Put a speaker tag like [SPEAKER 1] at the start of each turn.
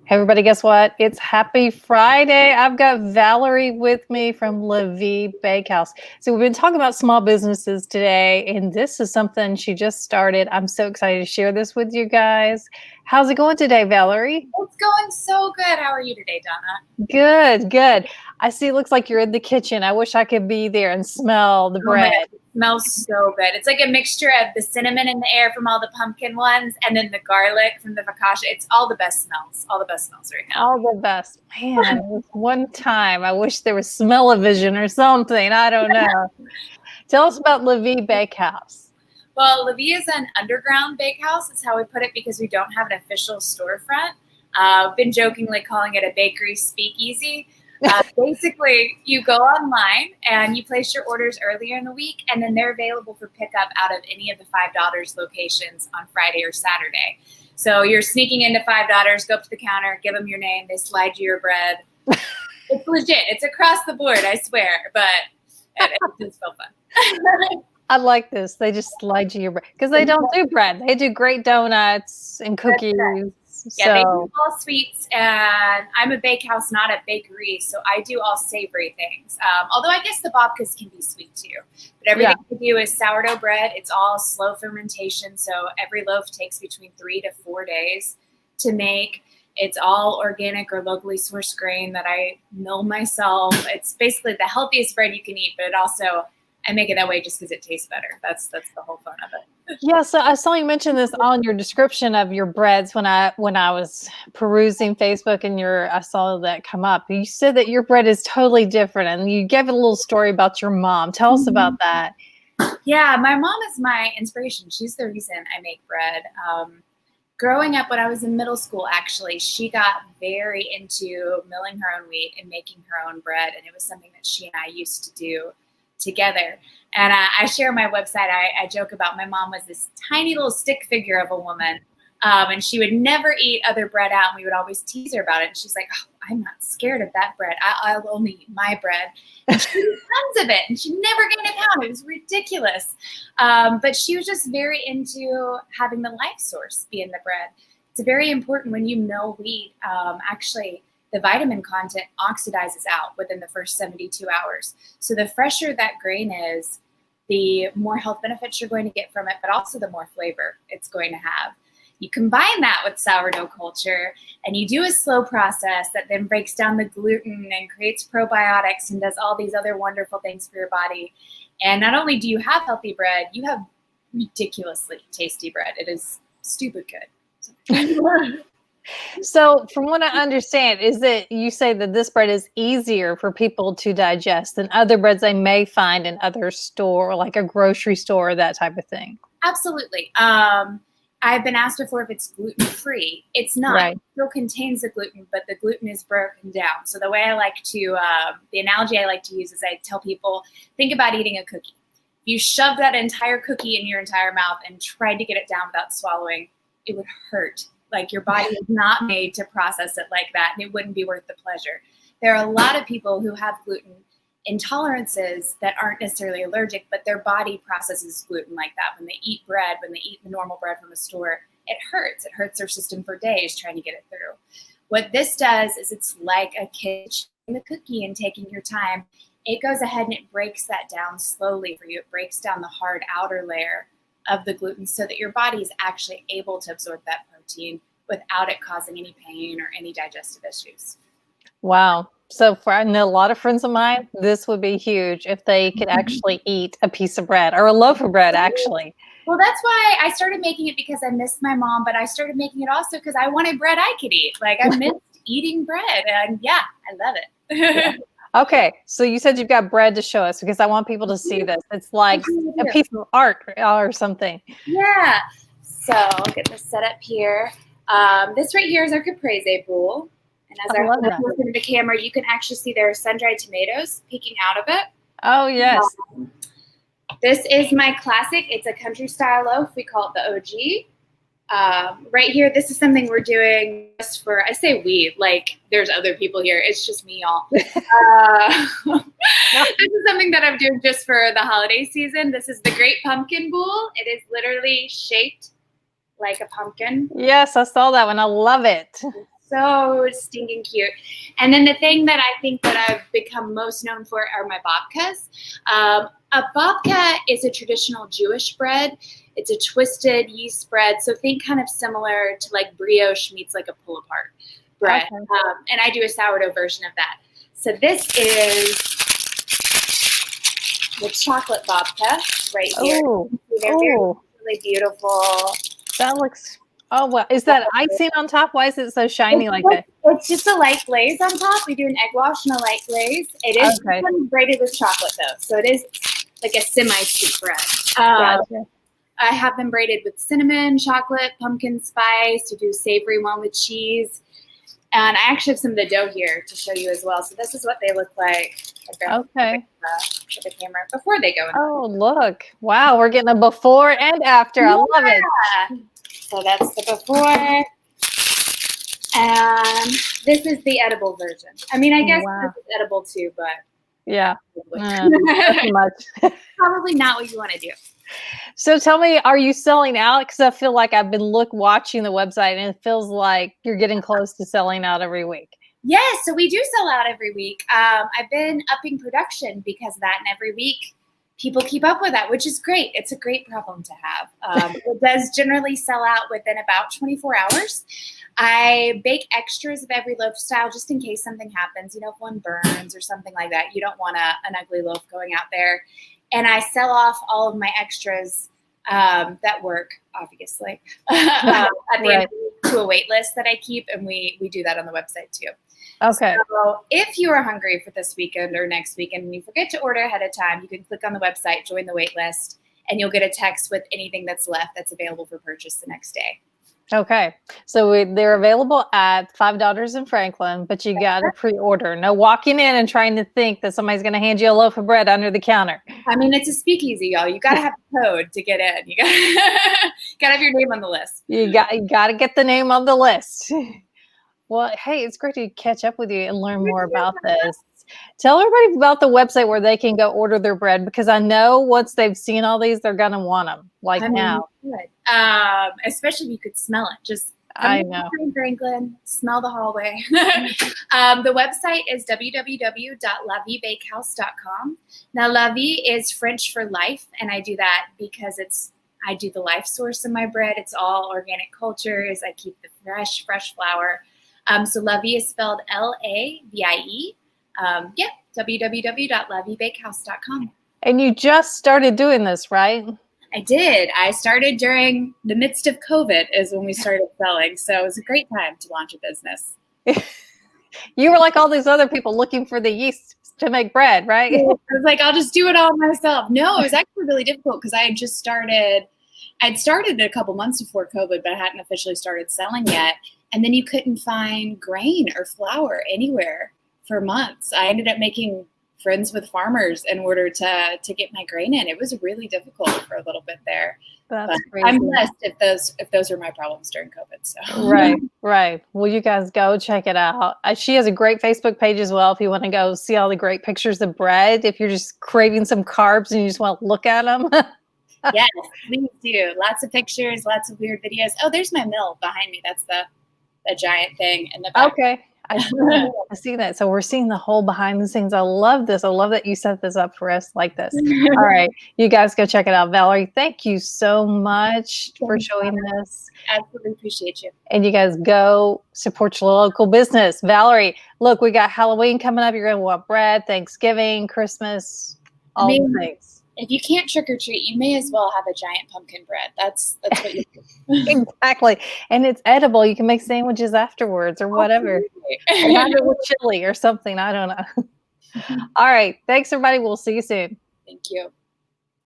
[SPEAKER 1] Hey everybody, guess what? It's Happy Friday. I've got Valerie with me from Via Bakehouse. So we've been talking about small businesses today, and this is something she just started. I'm so excited to share this with you guys. How's it going today, Valerie?
[SPEAKER 2] It's going so good. How are you today, Donna?
[SPEAKER 1] Good, good. I see it looks like you're in the kitchen. I wish I could be there and smell the
[SPEAKER 2] Oh my
[SPEAKER 1] bread.
[SPEAKER 2] God, it smells so good. It's like a mixture of the cinnamon in the air from all the pumpkin ones and then the garlic from the focaccia. It's all the best smells. All the best smells right now.
[SPEAKER 1] All the best. Man, one time I wish there was smell-o-vision or something. I don't know. Tell us about Via Bakehouse.
[SPEAKER 2] Well, Via is an underground bakehouse. Is how we put it because we don't have an official storefront. I've been jokingly calling it a bakery speakeasy. Basically, you go online and you place your orders earlier in the week, and then they're available for pickup out of any of the $5 locations on Friday or Saturday. So you're sneaking into $5, go up to the counter, give them your name, they slide you your bread. It's legit. It's across the board, I swear, but it's so fun.
[SPEAKER 1] I like this. They just slide you your bread because they don't do bread. They do great donuts and cookies.
[SPEAKER 2] Yeah, they do all sweets, and I'm a bakehouse, not a bakery, so I do all savory things. Although I guess the babkas can be sweet too. But everything we do is sourdough bread. It's all slow fermentation, so every loaf takes between 3 to 4 days to make. It's all organic or locally sourced grain that I mill myself. It's basically the healthiest bread you can eat, but it also I make it that way just because it tastes better. That's the whole fun of it.
[SPEAKER 1] Yeah, so I saw you mention this on your description of your breads when I was perusing Facebook, and I saw that come up. You said that your bread is totally different, and you gave a little story about your mom. Tell us about that.
[SPEAKER 2] Yeah, my mom is my inspiration. She's the reason I make bread. Growing up, when I was in middle school, actually, she got very into milling her own wheat and making her own bread, and it was something that she and I used to do together. And I share on my website, I joke about my mom was this tiny little stick figure of a woman, and she would never eat other bread out, and we would always tease her about it. And she's like, oh, I'm not scared of that bread. I'll only eat my bread. And she ate tons of it, and she never gained a pound. It was ridiculous. But she was just very into having the life source be in the bread. It's very important when you mill wheat, actually, the vitamin content oxidizes out within the first 72 hours. So the fresher that grain is, the more health benefits you're going to get from it, but also the more flavor it's going to have. You combine that with sourdough culture, and you do a slow process that then breaks down the gluten and creates probiotics and does all these other wonderful things for your body. And not only do you have healthy bread, you have ridiculously tasty bread. It is stupid good.
[SPEAKER 1] So from what I understand is that you say that this bread is easier for people to digest than other breads they may find in other store, like a grocery store, that type of thing.
[SPEAKER 2] Absolutely. I've been asked before if it's gluten-free. It's not.
[SPEAKER 1] Right.
[SPEAKER 2] It still contains the gluten, but the gluten is broken down. So the way I like to, the analogy I like to use is I tell people, think about eating a cookie. If you shove that entire cookie in your entire mouth and tried to get it down without swallowing, it would hurt. Like your body is not made to process it like that, and it wouldn't be worth the pleasure. There are a lot of people who have gluten intolerances that aren't necessarily allergic, but their body processes gluten like that. When they eat bread, when they eat the normal bread from a store, it hurts. It hurts their system for days trying to get it through. What this does is it's like a kid chewing the cookie and taking your time. It goes ahead and it breaks that down slowly for you. It breaks down the hard outer layer of the gluten so that your body is actually able to absorb that protein without it causing any pain or any digestive issues.
[SPEAKER 1] Wow. So I know a lot of friends of mine, this would be huge if they could actually eat a piece of bread or a loaf of bread, actually.
[SPEAKER 2] Well, that's why I started making it, because I missed my mom, but I started making it also because I wanted bread I could eat. Like I missed eating bread, and yeah, I love it.
[SPEAKER 1] Okay, so you said you've got bread to show us because I want people to see this. It's like a piece of art or something.
[SPEAKER 2] Yeah. So I'll get this set up here. This right here is our caprese bowl. And as I look into the camera, you can actually see there are sun-dried tomatoes peeking out of it.
[SPEAKER 1] Oh, yes.
[SPEAKER 2] This is my classic. It's a country style loaf. We call it the OG. Right here, this is something we're doing just for, I say we, like there's other people here. It's just me, y'all. This is something that I'm doing just for the holiday season. This is the Great Pumpkin Bowl. It is literally shaped like a pumpkin.
[SPEAKER 1] Yes, I saw that one. I love it.
[SPEAKER 2] so stinking cute. And then the thing that I think that I've become most known for are my babkas. A babka is a traditional Jewish bread. It's a twisted yeast bread. So think kind of similar to like brioche meets like a pull-apart bread.
[SPEAKER 1] Okay.
[SPEAKER 2] And I do a sourdough version of that. So this is the chocolate babka right here.
[SPEAKER 1] Oh,
[SPEAKER 2] They're really beautiful.
[SPEAKER 1] That looks, oh, wow. Is that icing on top? Why is it so shiny like that?
[SPEAKER 2] It's just a light glaze on top. We do an egg wash and a light glaze. It is braided with chocolate though. So it is like a semi-sweet bread.
[SPEAKER 1] Gotcha.
[SPEAKER 2] I have them braided with cinnamon, chocolate, pumpkin spice, to do savory one with cheese. And I actually have some of the dough here to show you as well. So this is what they look like.
[SPEAKER 1] Okay.
[SPEAKER 2] For the camera before they go in.
[SPEAKER 1] Oh, look. Wow. We're getting a before and after. I love it.
[SPEAKER 2] So that's the before. And this is the edible version. I mean, I guess this is edible too, but
[SPEAKER 1] yeah. Not too much.
[SPEAKER 2] Probably not what you want to do.
[SPEAKER 1] So tell me, are you selling out? Because I feel like I've been watching the website and it feels like you're getting close to selling out every week.
[SPEAKER 2] Yes, so we do sell out every week. I've been upping production because of that, and every week people keep up with that, which is great. It's a great problem to have. It does generally sell out within about 24 hours. I bake extras of every loaf style just in case something happens. You know, if one burns or something like that, you don't want an ugly loaf going out there. And I sell off all of my extras that work, obviously, at the end to a wait list that I keep, and we do that on the website too.
[SPEAKER 1] Okay.
[SPEAKER 2] So if you are hungry for this weekend or next weekend and you forget to order ahead of time, you can click on the website, join the wait list, and you'll get a text with anything that's left that's available for purchase the next day.
[SPEAKER 1] Okay. So they're available at Five Daughters in Franklin, but you got to pre-order. No walking in and trying to think that somebody's going to hand you a loaf of bread under the counter.
[SPEAKER 2] I mean, it's a speakeasy, y'all. You got to have a code to get in. You got to have your name on the list.
[SPEAKER 1] You got to get the name on the list. Well, hey, it's great to catch up with you and learn more about this. Tell everybody about the website where they can go order their bread, because I know once they've seen all these, they're going to want them now.
[SPEAKER 2] Good. Especially if you could smell it. Just
[SPEAKER 1] I know.
[SPEAKER 2] Franklin, smell the hallway. The website is www.laviabakehouse.com. Now, La Vie is French for life, and I do that because I do the life source of my bread. It's all organic cultures. I keep the fresh flour. So La Vie is spelled Lavie. www.laviebakehouse.com.
[SPEAKER 1] And you just started doing this, right?
[SPEAKER 2] I did. I started during the midst of COVID is when we started selling. So it was a great time to launch a business.
[SPEAKER 1] You were like all these other people looking for the yeast to make bread, right?
[SPEAKER 2] I was like, I'll just do it all myself. No, it was actually really difficult because I had just started. I'd started a couple months before COVID, but I hadn't officially started selling yet. And then you couldn't find grain or flour anywhere for months. I ended up making friends with farmers in order to get my grain in. It was really difficult for a little bit there.
[SPEAKER 1] That's crazy.
[SPEAKER 2] I'm blessed if those are my problems during COVID. So
[SPEAKER 1] right. Well, you guys go check it out. She has a great Facebook page as well if you want to go see all the great pictures of bread. If you're just craving some carbs and you just want to look at them.
[SPEAKER 2] Yes, please do. Lots of pictures, lots of weird videos. Oh, there's my mill behind me. That's the giant thing in the back.
[SPEAKER 1] Okay. I see that. So we're seeing the whole behind the scenes. I love this. I love that you set this up for us like this. All right. You guys go check it out. Valerie, thank you so much for showing this.
[SPEAKER 2] Absolutely appreciate you.
[SPEAKER 1] And you guys go support your local business. Valerie, look, we got Halloween coming up. You're going to want bread, Thanksgiving, Christmas, all the things.
[SPEAKER 2] If you can't trick or treat, you may as well have a giant pumpkin bread. That's what you do.
[SPEAKER 1] Exactly. And it's edible. You can make sandwiches afterwards or whatever. Or have it with chili or something. I don't know. All right. Thanks, everybody. We'll see you soon.
[SPEAKER 2] Thank you.